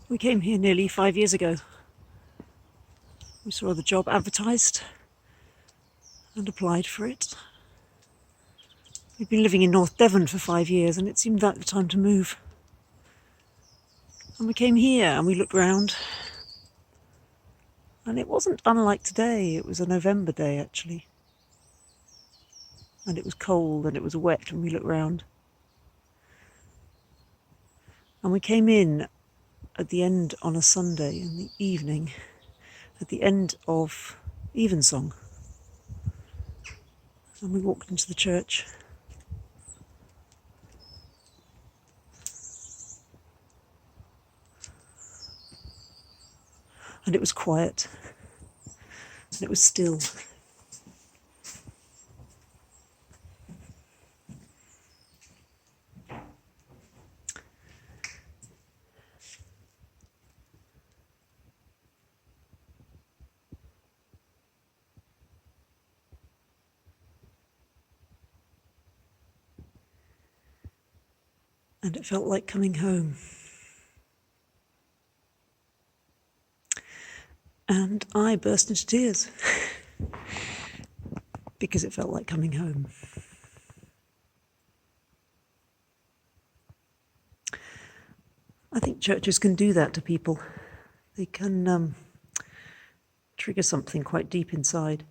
We came here nearly 5 years ago. We saw the job advertised and applied for it. We'd been living in North Devon for 5 years and it seemed like the time to move. And we came here and we looked round. And it wasn't unlike today. It was a November day, actually. And it was cold and it was wet when we looked round. And we came in at the end on a Sunday in the evening, at the end of Evensong. And we walked into the church. And it was quiet. And it was still. And it felt like coming home. And I burst into tears because it felt like coming home. I think churches can do that to people. They can trigger something quite deep inside.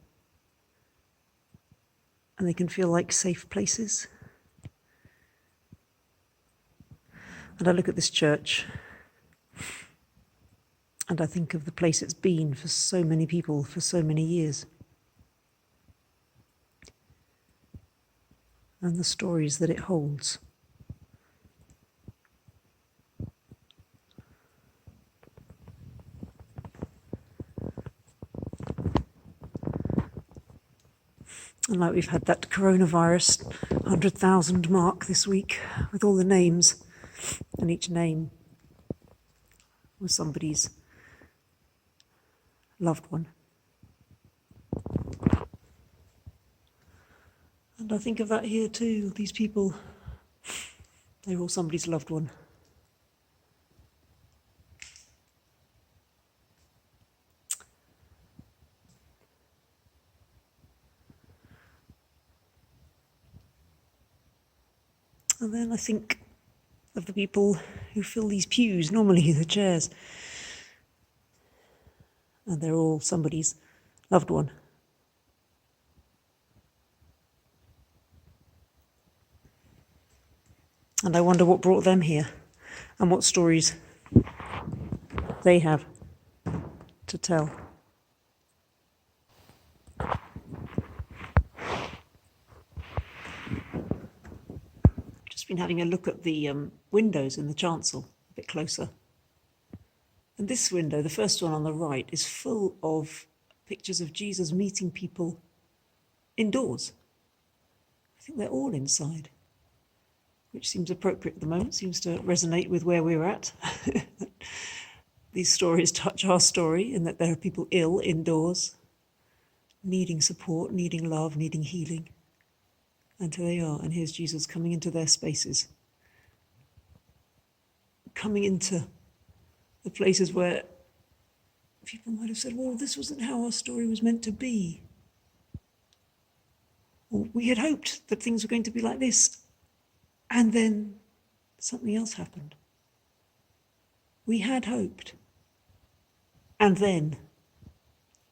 And they can feel like safe places. And I look at this church and I think of the place it's been for so many people for so many years. And the stories that it holds. And like we've had that coronavirus 100,000 mark this week with all the names, and each name was somebody's loved one. And I think of that here too, these people, they're all somebody's loved one. And then I think of the people who fill these pews, normally the chairs. And they're all somebody's loved one. And I wonder what brought them here and what stories they have to tell. Just been having a look at the windows in the chancel a bit closer. And this window, the first one on the right, is full of pictures of Jesus meeting people indoors. I think they're all inside, which seems appropriate at the moment, seems to resonate with where we're at. These stories touch our story in that there are people ill indoors, needing support, needing love, needing healing. And here they are, and here's Jesus coming into their spaces, coming into the places where people might have said, well, this wasn't how our story was meant to be. Or we had hoped that things were going to be like this, and then something else happened. We had hoped. And then,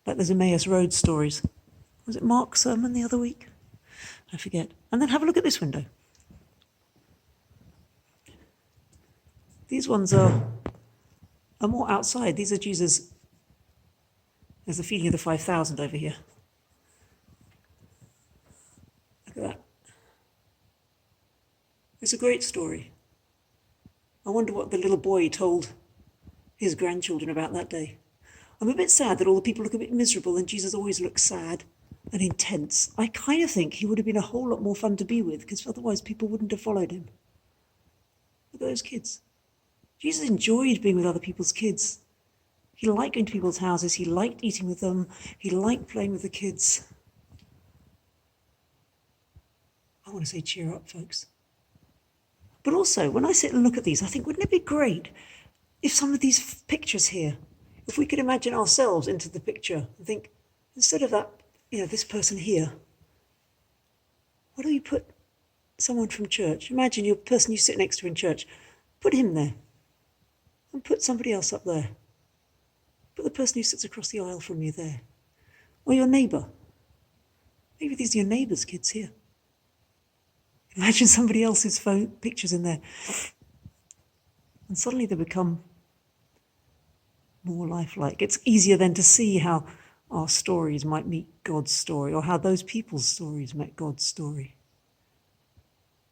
like there's Emmaus Road stories. Was it Mark's sermon the other week? I forget. And then have a look at this window. These ones are more outside. These are Jesus. There's the feeding of the 5,000 over here. Look at that. It's a great story. I wonder what the little boy told his grandchildren about that day. I'm a bit sad that all the people look a bit miserable and Jesus always looks sad and intense. I kind of think he would have been a whole lot more fun to be with because otherwise people wouldn't have followed him. Look at those kids. Jesus enjoyed being with other people's kids. He liked going to people's houses. He liked eating with them. He liked playing with the kids. I want to say cheer up, folks. But also, when I sit and look at these, I think, wouldn't it be great if some of these pictures here, if we could imagine ourselves into the picture and think, instead of that, this person here, why don't you put someone from church? Imagine your person you sit next to in church. Put him there. And put somebody else up there. Put the person who sits across the aisle from you there. Or your neighbour. Maybe these are your neighbour's kids here. Imagine somebody else's phone pictures in there. And suddenly they become more lifelike. It's easier then to see how our stories might meet God's story, or how those people's stories met God's story.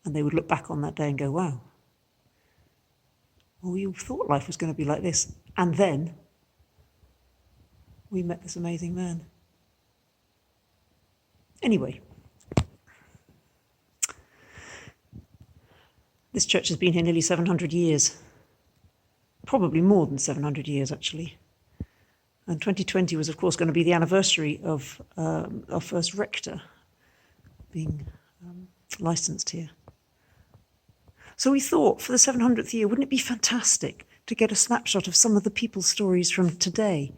And they would look back on that day and go, wow, well, we thought life was going to be like this. And then we met this amazing man. Anyway, this church has been here nearly 700 years. Probably more than 700 years, actually. And 2020 was, of course, going to be the anniversary of our first rector being licensed here. So we thought, for the 700th year, wouldn't it be fantastic to get a snapshot of some of the people's stories from today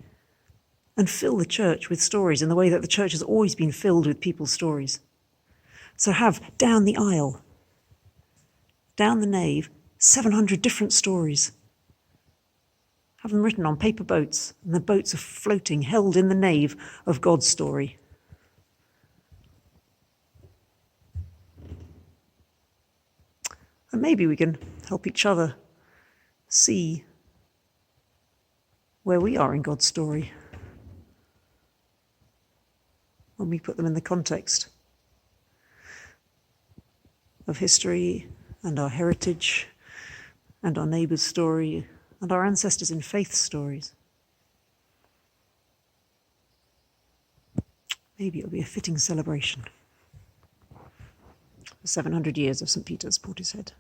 and fill the church with stories in the way that the church has always been filled with people's stories? So have down the aisle, down the nave, 700 different stories. Have them written on paper boats, and the boats are floating, held in the nave of God's story. And maybe we can help each other see where we are in God's story when we put them in the context of history and our heritage and our neighbour's story and our ancestors in faith stories. Maybe it'll be a fitting celebration. The 700 years of St. Peter's, Portishead.